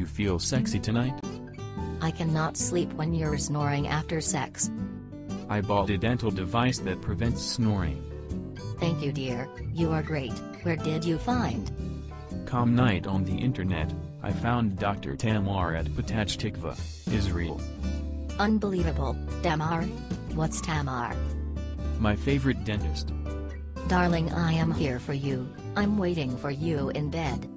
you feel sexy tonight? I cannot sleep when you're snoring after sex. I bought a dental device that prevents snoring. Thank you, dear, you are great. Where did you find? Calm night on the internet. I found Dr. Tamar at Petach Tikva, Israel. Unbelievable. Tamar? What's Tamar? My favorite dentist. Darling, I am here for you. I'm waiting for you in bed.